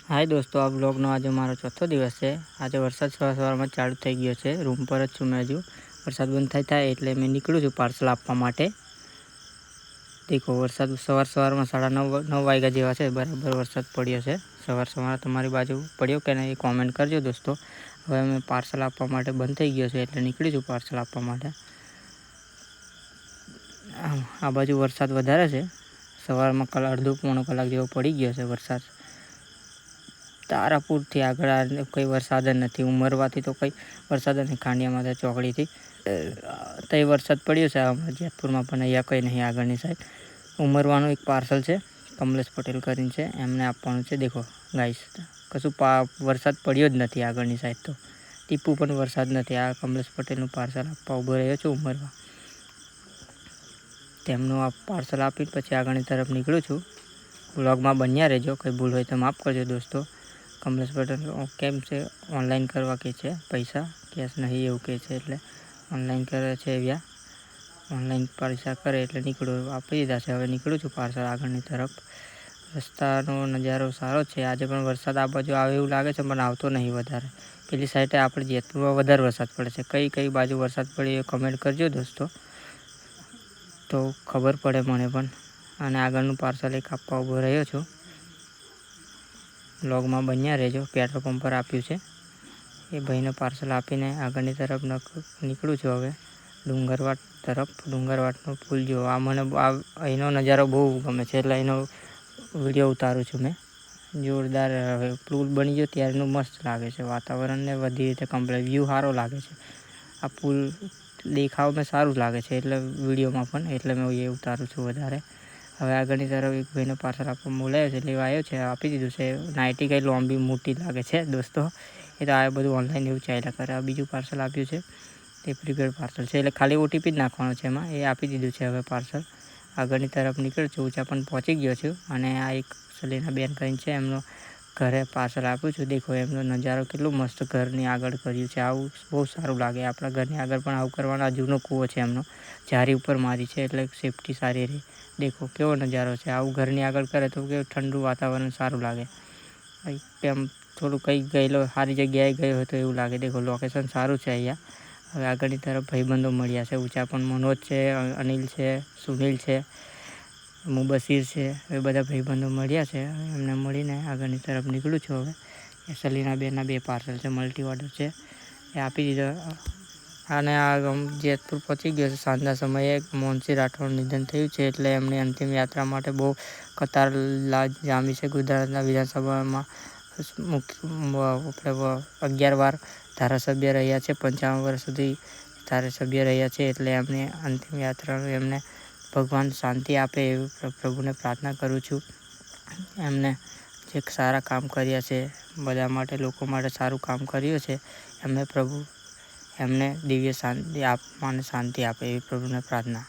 हाय दोस्तों, आ ब्लॉगનો આજે મારો ચોથો દિવસ છે। આજે વરસાદ સવારમાં ચાલુ થઈ ગયો છે। રૂમ પર જ છું મેં। હજુ વરસાદ બંધ થાય એટલે મેં નીકળું છું પાર્સલ આપવા માટે। દેખો, વરસાદ સવારમાં 9:30 વાગ્યા જેવા છે। બરાબર વરસાદ પડ્યો છે। સવાર તમારી બાજુ પડ્યો કે નહીં એ કોમેન્ટ કરજો દોસ્તો। હવે મેં પાર્સલ આપવા માટે બંધ થઈ ગયો છે એટલે નીકળી છું પાર્સલ આપવા માટે। આ બાજુ વરસાદ વધારે છે। સવારમાં અડધો પોણો કલાક જેવો પડી ગયો છે વરસાદ। તારાપુરથી આગળ કંઈ વરસાદ જ નથી। ઉમરવાથી તો કંઈ વરસાદ જ નહીં। ખાંડિયામાં ચોકડીથી ત્યાં વરસાદ પડ્યો છે હમણાં જેતપુરમાં, પણ અહીંયા કંઈ નહીં આગળની સાઈડ। ઉમરવાનું એક પાર્સલ છે, કમલેશ પટેલ કરીને છે, એમને આપવાનું છે। દેખો ગાઈસ, કશું વરસાદ પડ્યો જ નથી આગળની સાઈડ તો ટીપું પણ વરસાદ નથી। આ કમલેશ પટેલનું પાર્સલ આપવા ઊભો રહ્યો છું ઉમરવા। તેમનું આ પાર્સલ આપીને પછી આગળની તરફ નીકળું છું। વ્લોગમાં બન્યા રહેજો। કંઈ ભૂલ હોય તો માફ કરજો દોસ્તો। કમલેશ પટેલ કેમ છે, ઓનલાઈન કરવા કે છે પૈસા, કેશ નહીં એવું કહે છે, એટલે ઓનલાઈન કરે છે એવ્યા। ઓનલાઈન પૈસા કરે એટલે નીકળું, આપી દીધા છે। હવે નીકળું છું પાર્સલ આગળની તરફ। રસ્તાનો નજારો સારો છે। આજે પણ વરસાદ આ બાજુ આવે એવું લાગે છે, પણ આવતો નહીં વધારે। પેલી સાઈડે આપણે જેતપુરમાં વધારે વરસાદ પડે છે। કઈ બાજુ વરસાદ પડે એ કમેન્ટ કરજો દોસ્તો, તો ખબર પડે મને પણ। અને આગળનું પાર્સલ એક આપવા ઊભો રહ્યો છું। વ્લોગમાં બન્યા રહેજો। પેટ્રોલ પંપ પર આપ્યું છે એ ભાઈને પાર્સલ આપીને આગળની તરફ નીકળું છું હવે ડુંગરવાટ તરફ। ડુંગરવાટનો પુલ જો મને અહીંનો નજારો બહુ ગમે છે, એટલે એનો વિડીયો ઉતારું છું મેં। જોરદાર હવે પુલ બની ગયો ત્યારનું મસ્ત લાગે છે વાતાવરણને બધી રીતે કમ્પ્લીટ વ્યૂ સારો લાગે છે। આ પુલ દેખાવમાં સારું લાગે છે એટલે વિડીયોમાં પણ, એટલે મેં એ ઉતારું છું વધારે। હવે આગળની તરફ એક ભાઈને પાર્સલ આપવા બોલાયો છે, લેવા આવ્યો છે, આપી દીધું છે। નાઇટી કંઈ લાંબી મોટી લાગે છે દોસ્તો, એ તો આ બધું ઓનલાઈન એવું ચાલ્યા કરે। આ બીજું પાર્સલ આપ્યું છે તે પ્રીપેડ પાર્સલ છે, એટલે ખાલી ઓટીપી જ નાખવાનો છે એમાં। એ આપી દીધું છે હવે પાર્સલ। આગળની તરફ નીકળું છું, ઊંચા પણ પહોંચી ગયો છું। અને આ એક સલીના બેન કરીને છે, એમનો ઘરે પાર્સલ આપ્યું છું। દેખો એમનો નજારો કેટલું મસ્ત ઘરની આગળ કર્યું છે। આવું બહુ સારું લાગે। આપણા ઘરની આગળ પણ આવું કરવાના। જૂનો કૂવો છે એમનો, જારી ઉપર મારી છે એટલે સેફટી સારી રહે। દેખો કેવો નજારો છે। આવું ઘરની આગળ કરે તો કેવું ઠંડુ વાતાવરણ સારું લાગે। એમ થોડું કંઈ ગયેલો સારી જગ્યાએ ગયો હોય તો એવું લાગે। દેખો લોકેશન સારું છે અહીંયા। હવે આગળની તરફ ભાઈબંધો મળ્યા છે ઊંચા પણ, મનોજ છે, અનિલ છે, સુનિલ છે, મુબશીર છે, એ બધા ભાઈબંધો મળ્યા છે। એમને મળીને આગળની તરફ નીકળું છું હવે। એ સલીના બેનના 2 પાર્સલ છે, મલ્ટી ઓર્ડર છે, એ આપી દીધો। અને આ જેતપુર પહોંચી ગયો છે। સાંજના સમયે મોહનસિંહ રાઠોડનું નિધન થયું છે, એટલે એમની અંતિમ યાત્રા માટે બહુ કતાર જામી છે। ગુજરાતના વિધાનસભામાં 11 વાર ધારાસભ્ય રહ્યા છે, 55 વર્ષ સુધી ધારાસભ્ય રહ્યા છે, એટલે એમની અંતિમ યાત્રાનું એમને ભગવાન શાંતિ આપે એવી પ્રભુને પ્રાર્થના કરું છું। એમને જે સારા કામ કર્યા છે, બધા માટે, લોકો માટે સારું કામ કર્યું છે, એમને પ્રભુ એમને દિવ્ય શાંતિ શાંતિ આપે એવી પ્રભુને પ્રાર્થના।